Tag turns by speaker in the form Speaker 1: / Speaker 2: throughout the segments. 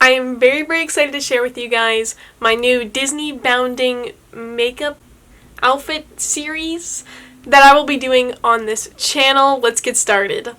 Speaker 1: I am very, very excited to share with you guys my new Disney bounding makeup outfit series that I will be doing on this channel. Let's get started.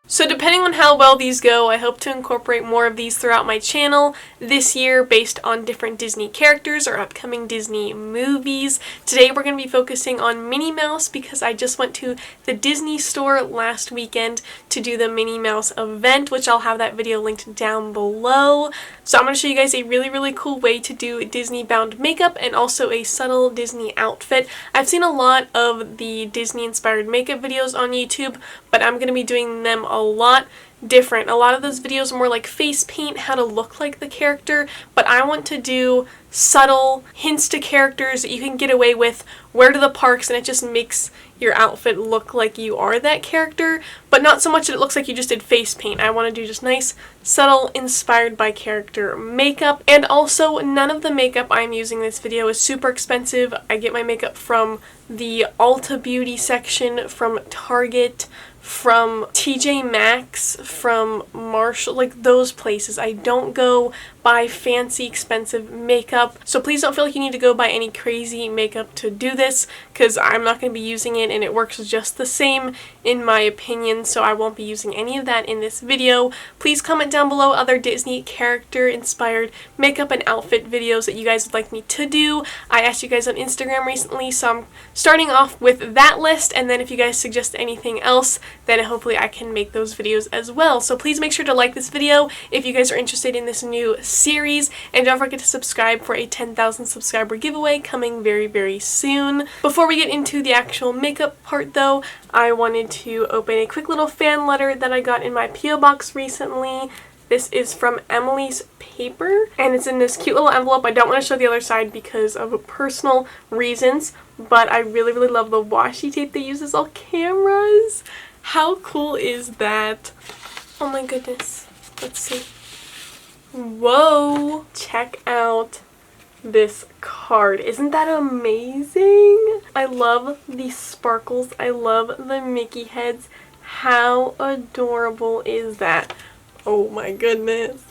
Speaker 1: So depending on how well these go, I hope to incorporate more of these throughout my channel this year based on different Disney characters or upcoming Disney movies. Today we're going to be focusing on Minnie Mouse because I just went to the Disney store last weekend to do the Minnie Mouse event, which I'll have that video linked down below. So I'm going to show you guys a really, really cool way to do Disney bound makeup and also a subtle Disney outfit. I've seen a lot of the Disney inspired makeup videos on YouTube, but I'm going to be doing them a lot different. A lot of those videos are more like face paint, how to look like the character, but I want to do subtle hints to characters that you can get away with, wear to the parks, and it just makes your outfit look like you are that character, but not so much that it looks like you just did face paint. I want to do just nice, subtle, inspired by character makeup. And also, none of the makeup I'm using in this video is super expensive. I get my makeup from the Ulta Beauty section, from Target, from TJ Maxx, from Marshall, like those places. I don't go buy fancy expensive makeup, so please don't feel like you need to go buy any crazy makeup to do this, because I'm not going to be using it and it works just the same in my opinion, so I won't be using any of that in this video. Please comment down below other Disney character inspired makeup and outfit videos that you guys would like me to do. I asked you guys on Instagram recently, so I'm starting off with that list, and then if you guys suggest anything else, then hopefully I can make those videos as well. So please make sure to like this video if you guys are interested in this new series, and don't forget to subscribe for a 10,000 subscriber giveaway coming very, very soon. Before we get into the actual makeup part though, I wanted to open a quick little fan letter that I got in my P.O. box recently. This is from Emily's Paper, and it's in this cute little envelope. I don't want to show the other side because of personal reasons, but I really, really love the washi tape they use as all cameras. How cool is that? Oh my goodness. Let's see. Whoa! Check out this card. Isn't that amazing? I love the sparkles. I love the Mickey heads. How adorable is that? Oh my goodness.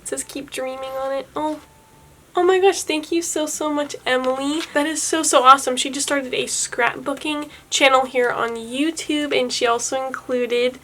Speaker 1: It says keep dreaming on it. Oh my gosh, thank you so much, Emily. That is so awesome. She just started a scrapbooking channel here on YouTube, and she also included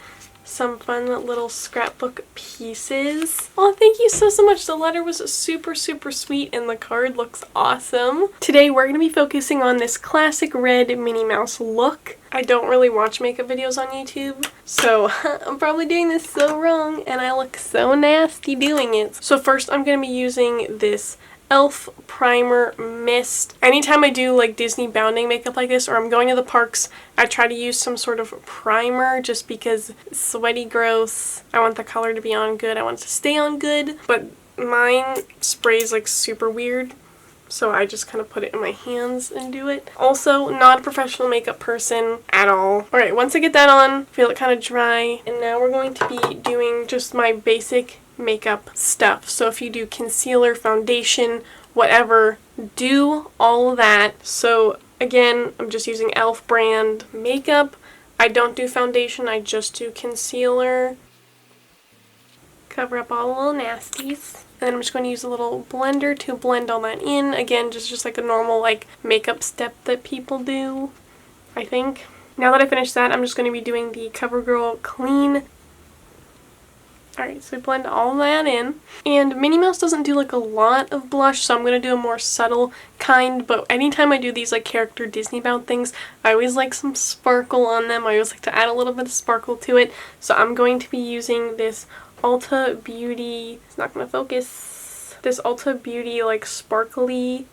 Speaker 1: some fun little scrapbook pieces. Oh, thank you so much. The letter was super sweet and the card looks awesome. Today we're going to be focusing on this classic red Minnie Mouse look. I don't really watch makeup videos on YouTube, so I'm probably doing this so wrong and I look so nasty doing it. So first I'm going to be using this e.l.f. primer mist. Anytime I do like Disney bounding makeup like this or I'm going to the parks, I try to use some sort of primer just because it's sweaty, gross. I want the color to be on good. I want it to stay on good, but mine sprays like super weird, so I just kind of put it in my hands and do it. Also, not a professional makeup person at all. Alright, once I get that on, feel it kind of dry, and now we're going to be doing just my basic makeup stuff. So if you do concealer, foundation, whatever, do all that. So again, I'm just using e.l.f. brand makeup. I don't do foundation, I just do concealer. Cover up all the little nasties. And I'm just going to use a little blender to blend all that in. Again, just like a normal like makeup step that people do, I think. Now that I finished that, I'm just going to be doing the CoverGirl Clean. Alright, so I blend all that in. And Minnie Mouse doesn't do like a lot of blush, so I'm going to do a more subtle kind, but anytime I do these like character Disney bound things, I always like some sparkle on them. I always like to add a little bit of sparkle to it. So I'm going to be using this Ulta Beauty, it's not going to focus, this Ulta Beauty like sparkly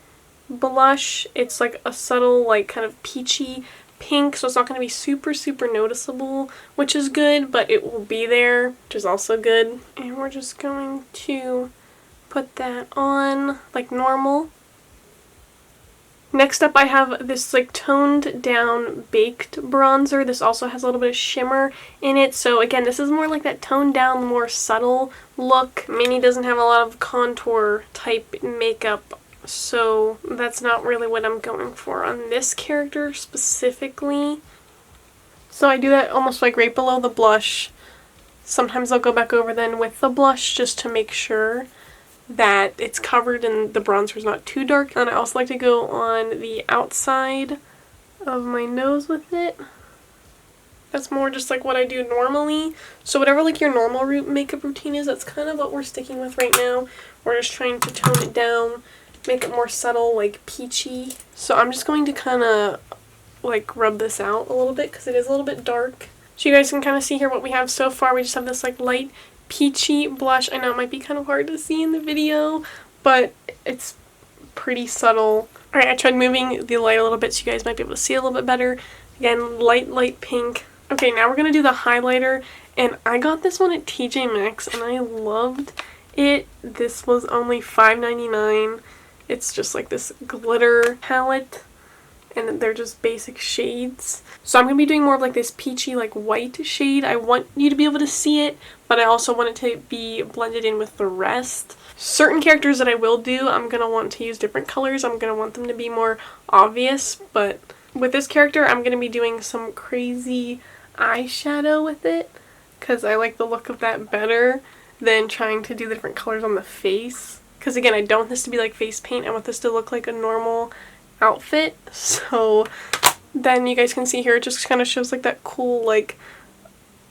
Speaker 1: blush. It's like a subtle like kind of peachy pink, so it's not going to be super noticeable, which is good, but it will be there, which is also good. And we're just going to put that on like normal. Next up I have this like toned down baked bronzer. This also has a little bit of shimmer in it. So again, this is more like that toned down, more subtle look. Minnie doesn't have a lot of contour type makeup so that's not really what I'm going for on this character specifically. So I do that almost like right below the blush. Sometimes I'll go back over then with the blush just to make sure that it's covered and the bronzer is not too dark. And I also like to go on the outside of my nose with it. That's more just like what I do normally. So whatever like your normal makeup routine is, that's kind of what we're sticking with right now. We're just trying to tone it down, make it more subtle, like peachy. So I'm just going to kind of like rub this out a little bit because it is a little bit dark. So you guys can kind of see here what we have so far. We just have this like light peachy blush. I know it might be kind of hard to see in the video, but it's pretty subtle. Alright, I tried moving the light a little bit so you guys might be able to see a little bit better. Again, light pink. Okay, now we're going to do the highlighter, and I got this one at TJ Maxx and I loved it. This was only $5.99. It's just like this glitter palette, and they're just basic shades. So I'm going to be doing more of like this peachy like white shade. I want you to be able to see it, but I also want it to be blended in with the rest. Certain characters that I will do, I'm going to want to use different colors. I'm going to want them to be more obvious, but with this character I'm going to be doing some crazy eyeshadow with it because I like the look of that better than trying to do the different colors on the face. Because again, I don't want this to be like face paint. I want this to look like a normal outfit. So then you guys can see here, it just kind of shows like that cool like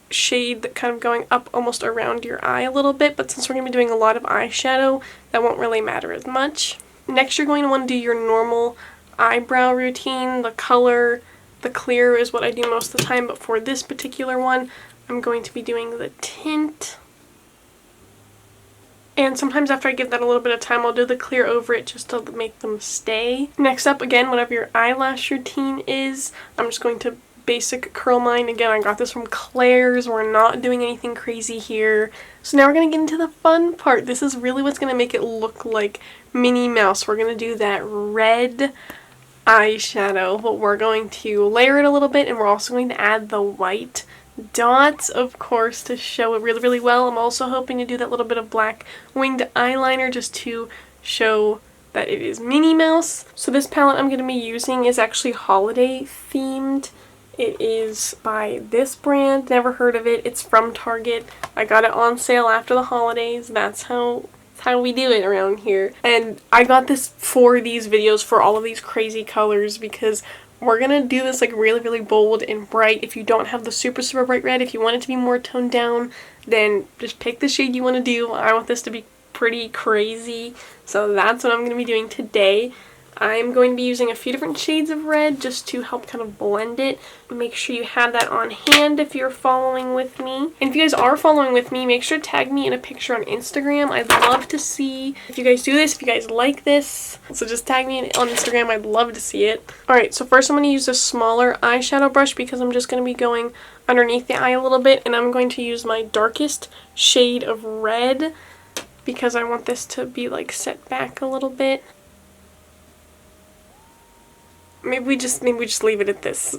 Speaker 1: shade that kind of going up almost around your eye a little bit. But since we're going to be doing a lot of eyeshadow, that won't really matter as much. Next, you're going to want to do your normal eyebrow routine. The color, the clear is what I do most of the time, but for this particular one, I'm going to be doing the tint. And sometimes after I give that a little bit of time, I'll do the clear over it just to make them stay. Next up, again, whatever your eyelash routine is, I'm just going to basic curl mine. Again, I got this from Claire's. We're not doing anything crazy here. So now we're going to get into the fun part. This is really what's going to make it look like Minnie Mouse. We're going to do that red eyeshadow, but we're going to layer it a little bit, and we're also going to add the white dots, of course, to show it really, really well. I'm also hoping to do that little bit of black winged eyeliner just to show that it is Minnie Mouse. So this palette I'm going to be using is actually holiday themed. It is by this brand, never heard of it. It's from Target. I got it on sale after the holidays. That's how we do it around here. And I got this for these videos for all of these crazy colors because we're gonna do this like really, really bold and bright. If you don't have the super, super bright red, if you want it to be more toned down, then just pick the shade you want to do. I want this to be pretty crazy, so that's what I'm going to be doing today. I'm going to be using a few different shades of red just to help kind of blend it. Make sure you have that on hand if you're following with me. And if you guys are following with me, make sure to tag me in a picture on Instagram. I'd love to see if you guys do this, if you guys like this. So just tag me on Instagram. I'd love to see it. Alright, so first I'm going to use a smaller eyeshadow brush because I'm just going to be going underneath the eye a little bit. And I'm going to use my darkest shade of red because I want this to be like set back a little bit. Maybe we just leave it at this.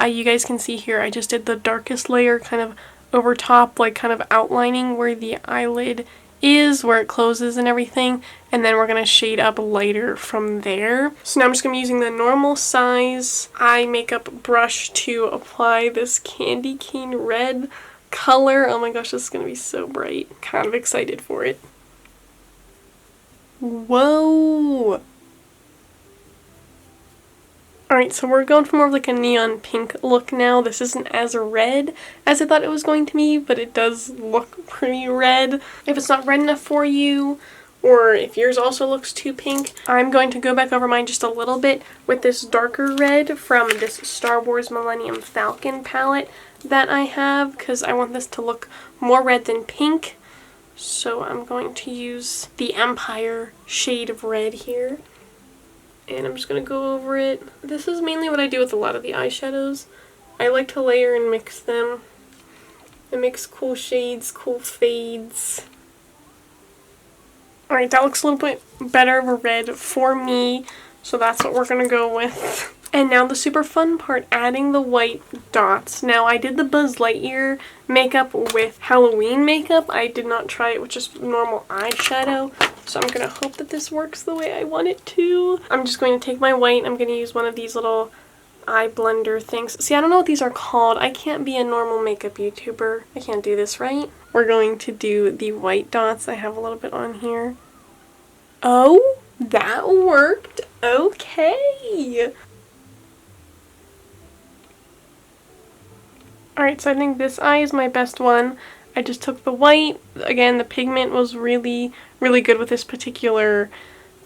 Speaker 1: You guys can see here I just did the darkest layer kind of over top, like kind of outlining where the eyelid is, where it closes and everything, and then we're going to shade up lighter from there. So now I'm just going to be using the normal size eye makeup brush to apply this candy cane red color. Oh my gosh, this is going to be so bright. Kind of excited for it. Whoa! Alright, so we're going for more of like a neon pink look now. This isn't as red as I thought it was going to be, but it does look pretty red. If it's not red enough for you, or if yours also looks too pink, I'm going to go back over mine just a little bit with this darker red from this Star Wars Millennium Falcon palette that I have, because I want this to look more red than pink. So I'm going to use the Empire shade of red here. And I'm just going to go over it. This is mainly what I do with a lot of the eyeshadows. I like to layer and mix them. It makes cool shades, cool fades. Alright, that looks a little bit better of a red for me. So that's what we're going to go with. And now the super fun part, adding the white dots. Now I did the Buzz Lightyear makeup with Halloween makeup. I did not try it with just normal eyeshadow. So I'm going to hope that this works the way I want it to. I'm just going to take my white. I'm going to use one of these little eye blender things. See, I don't know what these are called. I can't be a normal makeup YouTuber. I can't do this, right? We're going to do the white dots. I have a little bit on here. Oh, that worked. Okay. Alright, so I think this eye is my best one. I just took the white. Again, the pigment was really, really good with this particular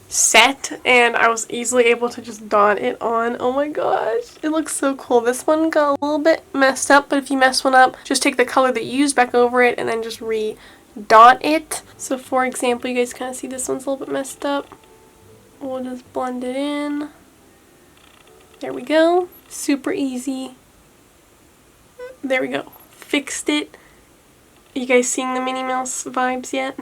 Speaker 1: set, and I was easily able to just dot it on. Oh my gosh, it looks so cool. This one got a little bit messed up, but if you mess one up, just take the color that you used back over it and then just re-dot it. So for example, you guys kind of see this one's a little bit messed up. We'll just blend it in. There we go. Super easy. There we go. Fixed it. Are you guys seeing the Minnie Mouse vibes yet?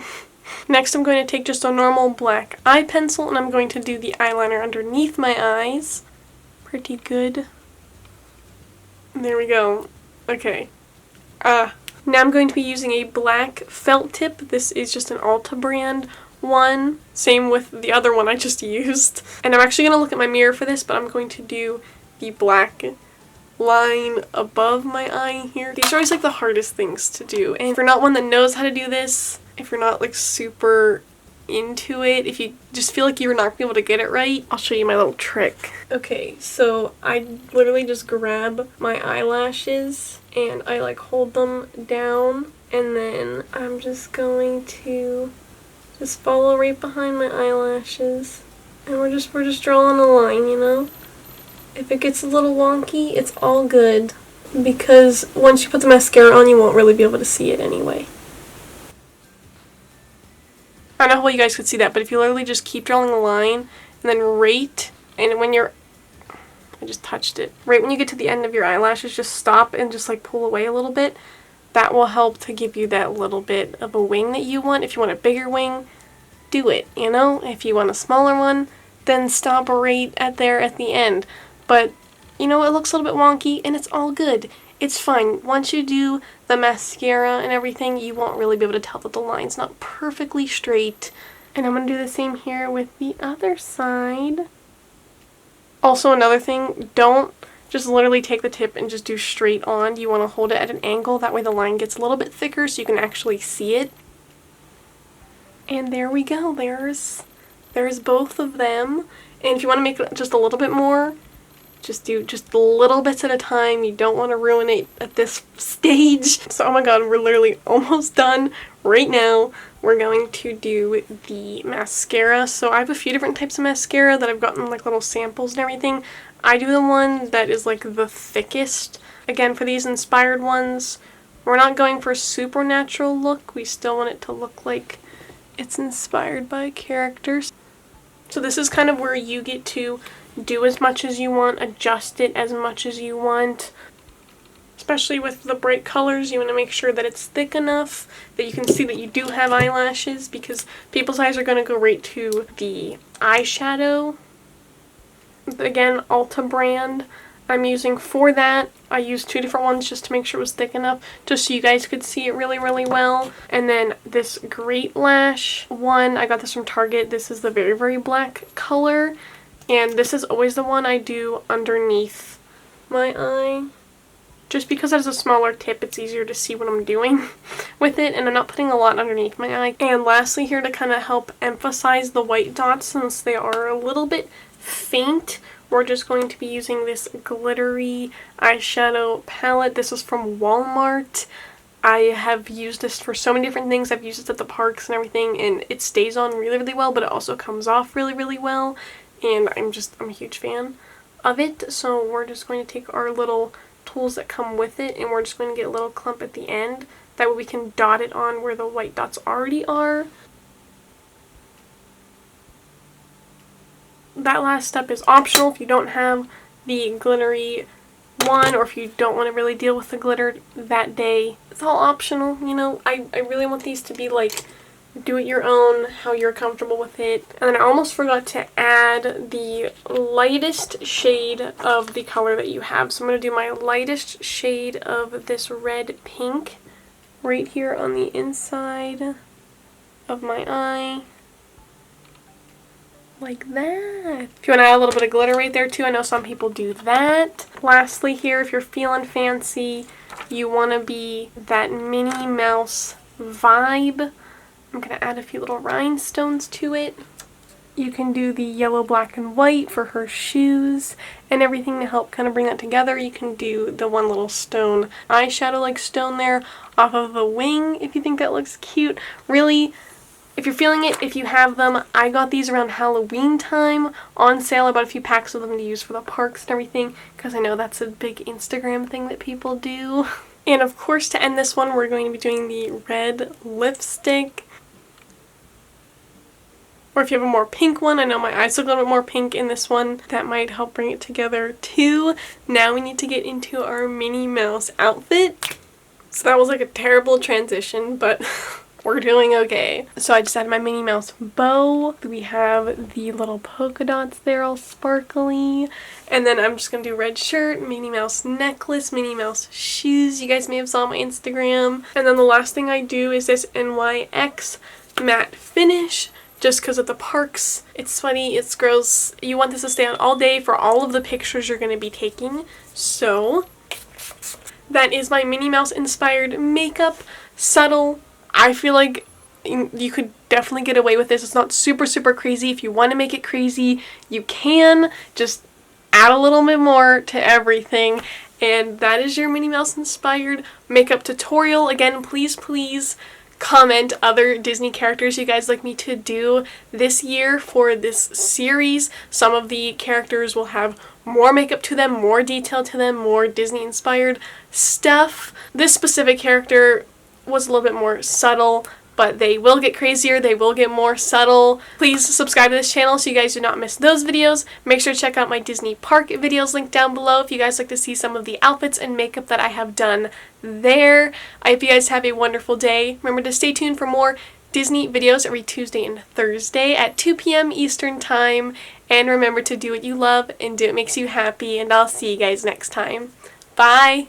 Speaker 1: Next I'm going to take just a normal black eye pencil and I'm going to do the eyeliner underneath my eyes. Pretty good. There we go. Okay. Now I'm going to be using a black felt tip. This is just an Ulta brand one. Same with the other one I just used. And I'm actually going to look at my mirror for this, but I'm going to do the black line above my eye here. These are always like the hardest things to do, and if you're not one that knows how to do this, if you're not like super into it, if you just feel like you're not gonna be able to get it right, I'll show you my little trick. Okay, so I literally just grab my eyelashes and I like hold them down, and then I'm just going to just follow right behind my eyelashes, and we're just drawing a line, you know? If it gets a little wonky, it's all good, because once you put the mascara on, you won't really be able to see it anyway. I don't know how you guys could see that, but if you literally just keep drawing a line, and then and when you're, I just touched it, right when you get to the end of your eyelashes, just stop and just like pull away a little bit. That will help to give you that little bit of a wing that you want. If you want a bigger wing, do it, you know? If you want a smaller one, then stop right at the end. But, you know, it looks a little bit wonky, and it's all good. It's fine. Once you do the mascara and everything, you won't really be able to tell that the line's not perfectly straight. And I'm going to do the same here with the other side. Also, another thing, don't just literally take the tip and just do straight on. You want to hold it at an angle. That way the line gets a little bit thicker so you can actually see it. And there we go. There's both of them. And if you want to make it just a little bit more, just do just little bits at a time. You don't want to ruin it at this stage. So, oh my god, we're literally almost done right now. We're going to do the mascara. So I have a few different types of mascara that I've gotten like little samples and everything. I do the one that is like the thickest. Again, for these inspired ones, we're not going for a super natural look. We still want it to look like it's inspired by characters. So this is kind of where you get to do as much as you want, adjust it as much as you want. Especially with the bright colors, you want to make sure that it's thick enough that you can see that you do have eyelashes, because people's eyes are going to go right to the eyeshadow. Again, Ulta brand I'm using for that. I used two different ones just to make sure it was thick enough, just so you guys could see it really, really well. And then this Great Lash one, I got this from Target. This is the very, very black color. And this is always the one I do underneath my eye. Just because it has a smaller tip, it's easier to see what I'm doing with it, and I'm not putting a lot underneath my eye. And lastly, here to kind of help emphasize the white dots, since they are a little bit faint, we're just going to be using this glittery eyeshadow palette. This is from Walmart. I have used this for so many different things. I've used it at the parks and everything, and it stays on really, really well, but it also comes off really, really well. And I'm a huge fan of it. So we're just going to take our little tools that come with it, and we're just going to get a little clump at the end. That way we can dot it on where the white dots already are. That last step is optional if you don't have the glittery one, or if you don't want to really deal with the glitter that day. It's all optional, you know. I really want these to be like do it your own, how you're comfortable with it. And then I almost forgot to add the lightest shade of the color that you have. So I'm going to do my lightest shade of this red pink right here on the inside of my eye. Like that. If you want to add a little bit of glitter right there too, I know some people do that. Lastly here, if you're feeling fancy, you want to be that Minnie Mouse vibe. I'm going to add a few little rhinestones to it. You can do the yellow, black, and white for her shoes and everything to help kind of bring that together. You can do the one little stone eyeshadow like stone there off of the wing if you think that looks cute. Really, if you're feeling it, if you have them, I got these around Halloween time on sale. I bought a few packs of them to use for the parks and everything because I know that's a big Instagram thing that people do. And of course, to end this one, we're going to be doing the red lipstick. Or if you have a more pink one, I know my eyes look a little bit more pink in this one, that might help bring it together too. Now we need to get into our Minnie Mouse outfit. So that was like a terrible transition, but we're doing okay. So I just added my Minnie Mouse bow. We have the little polka dots there all sparkly. And then I'm just going to do red shirt, Minnie Mouse necklace, Minnie Mouse shoes. You guys may have saw on my Instagram. And then the last thing I do is this NYX matte finish. Just because at the parks, it's sweaty, it's gross. You want this to stay on all day for all of the pictures you're going to be taking. So that is my Minnie Mouse inspired makeup. Subtle. I feel like you could definitely get away with this. It's not super, super crazy. If you want to make it crazy, you can. Just add a little bit more to everything. And that is your Minnie Mouse inspired makeup tutorial. Again, please comment other Disney characters you guys like me to do this year for this series. Some of the characters will have more makeup to them, more detail to them, more Disney inspired stuff. This specific character was a little bit more subtle, but they will get crazier, they will get more subtle. Please subscribe to this channel so you guys do not miss those videos. Make sure to check out my Disney park videos linked down below if you guys like to see some of the outfits and makeup that I have done there. I hope you guys have a wonderful day. Remember to stay tuned for more Disney videos every Tuesday and Thursday at 2 p.m. Eastern Time. And remember to do what you love and do what makes you happy. And I'll see you guys next time. Bye!